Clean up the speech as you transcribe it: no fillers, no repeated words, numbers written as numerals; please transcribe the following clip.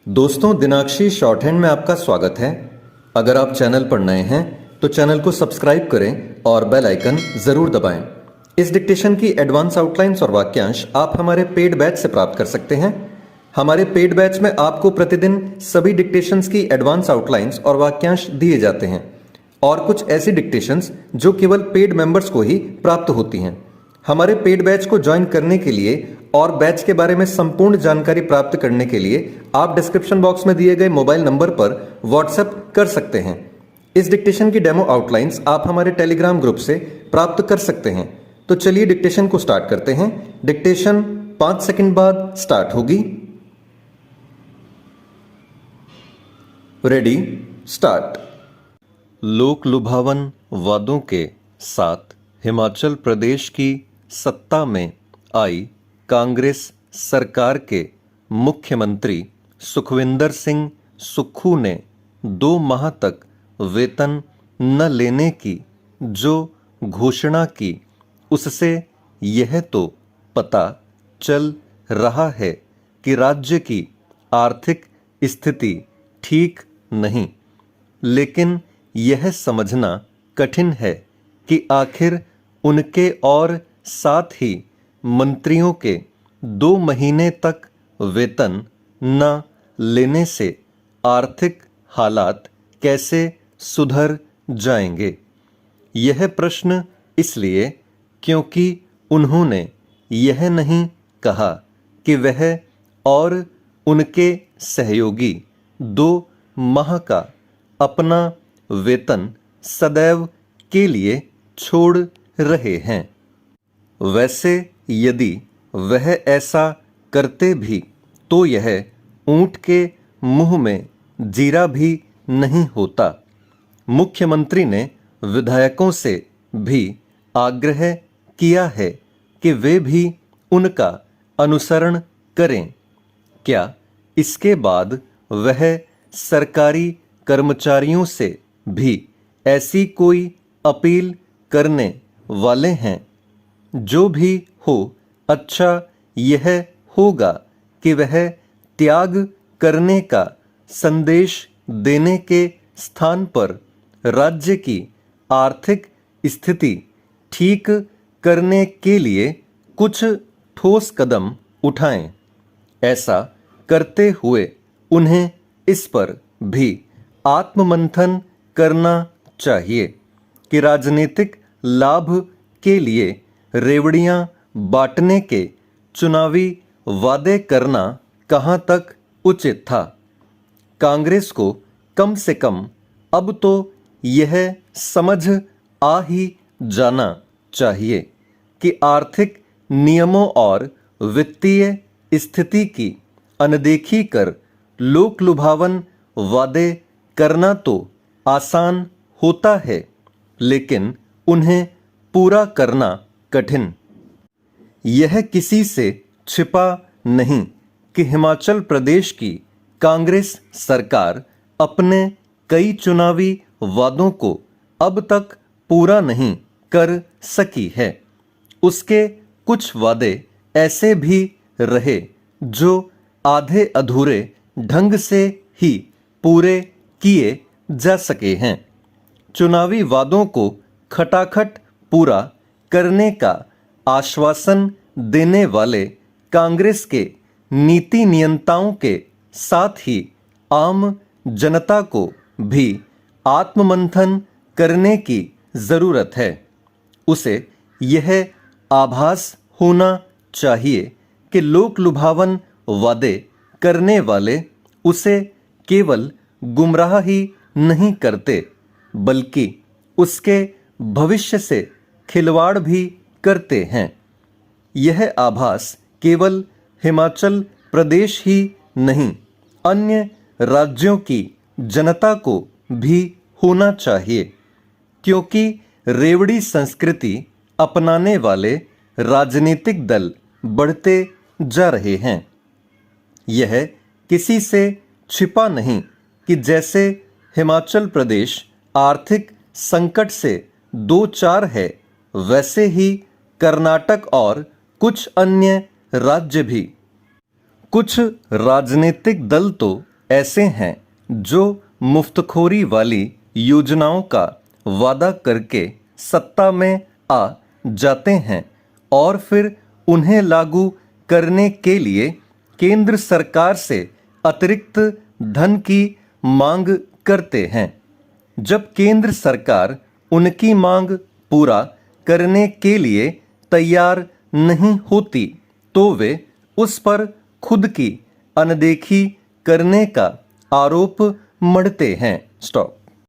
दोस्तों, दिनाक्षी short hand में आपका स्वागत है। अगर आप चैनल पर नए हैं तो चैनल को सब्सक्राइब करें और बेल आइकन जरूर दबाएं। इस डिक्टेशन की एडवांस आउटलाइंस और वाक्यांश आप हमारे पेड बैच से प्राप्त कर सकते हैं। हमारे पेड बैच में आपको प्रतिदिन सभी डिक्टेशंस की एडवांस आउटलाइंस और वाक्यांश दिए जाते हैं और कुछ ऐसी डिक्टेशंस जो केवल पेड मेंबर्स को ही प्राप्त होती हैं। हमारे पेड बैच को ज्वाइन करने के लिए और बैच के बारे में संपूर्ण जानकारी प्राप्त करने के लिए आप डिस्क्रिप्शन बॉक्स में दिए गए मोबाइल नंबर पर व्हाट्सएप कर सकते हैं। इस डिक्टेशन की डेमो आउटलाइंस आप हमारे टेलीग्राम ग्रुप से प्राप्त कर सकते हैं। तो चलिए डिक्टेशन को स्टार्ट करते हैं। डिक्टेशन 5 सेकंड बाद स्टार्ट होगी। Ready, start. लोक लुभावन वादों के साथ हिमाचल प्रदेश की सत्ता में आई कांग्रेस सरकार के मुख्यमंत्री सुखविंदर सिंह सुक्खू ने 2 माह तक वेतन न लेने की जो घोषणा की, उससे यह तो पता चल रहा है कि राज्य की आर्थिक स्थिति ठीक नहीं, लेकिन यह समझना कठिन है कि आखिर उनके और साथ ही मंत्रियों के 2 महीने तक वेतन न लेने से आर्थिक हालात कैसे सुधर जाएंगे। यह प्रश्न इसलिए क्योंकि उन्होंने यह नहीं कहा कि वह और उनके सहयोगी 2 माह का अपना वेतन सदैव के लिए छोड़ रहे हैं। वैसे यदि वह ऐसा करते भी तो यह ऊंट के मुंह में जीरा भी नहीं होता। मुख्यमंत्री ने विधायकों से भी आग्रह किया है कि वे भी उनका अनुसरण करें। क्या इसके बाद वह सरकारी कर्मचारियों से भी ऐसी कोई अपील करने वाले हैं? जो भी हो, अच्छा यह होगा कि वह त्याग करने का संदेश देने के स्थान पर राज्य की आर्थिक स्थिति ठीक करने के लिए कुछ ठोस कदम उठाएं। ऐसा करते हुए उन्हें इस पर भी आत्ममंथन करना चाहिए कि राजनीतिक लाभ के लिए रेवड़ियां बांटने के चुनावी वादे करना कहां तक उचित था। कांग्रेस को कम से कम अब तो यह समझ आ ही जाना चाहिए कि आर्थिक नियमों और वित्तीय स्थिति की अनदेखी कर लोक लुभावन वादे करना तो आसान होता है, लेकिन उन्हें पूरा करना कठिन। यह किसी से छिपा नहीं कि हिमाचल प्रदेश की कांग्रेस सरकार अपने कई चुनावी वादों को अब तक पूरा नहीं कर सकी है। उसके कुछ वादे ऐसे भी रहे जो आधे अधूरे ढंग से ही पूरे किए जा सके हैं। चुनावी वादों को खटाखट पूरा करने का आश्वासन देने वाले कांग्रेस के नीति नियंताओं के साथ ही आम जनता को भी आत्ममंथन करने की जरूरत है। उसे यह आभास होना चाहिए कि लोक लुभावन वादे करने वाले उसे केवल गुमराह ही नहीं करते, बल्कि उसके भविष्य से खिलवाड़ भी करते हैं। यह आभास केवल हिमाचल प्रदेश ही नहीं, अन्य राज्यों की जनता को भी होना चाहिए, क्योंकि रेवड़ी संस्कृति अपनाने वाले राजनीतिक दल बढ़ते जा रहे हैं। यह किसी से छिपा नहीं कि जैसे हिमाचल प्रदेश आर्थिक संकट से दो चार है, वैसे ही कर्नाटक और कुछ अन्य राज्य भी। कुछ राजनीतिक दल तो ऐसे हैं जो मुफ्तखोरी वाली योजनाओं का वादा करके सत्ता में आ जाते हैं और फिर उन्हें लागू करने के लिए केंद्र सरकार से अतिरिक्त धन की मांग करते हैं। जब केंद्र सरकार उनकी मांग पूरा करने के लिए तैयार नहीं होती तो वे उस पर खुद की अनदेखी करने का आरोप मढ़ते हैं। स्टॉप।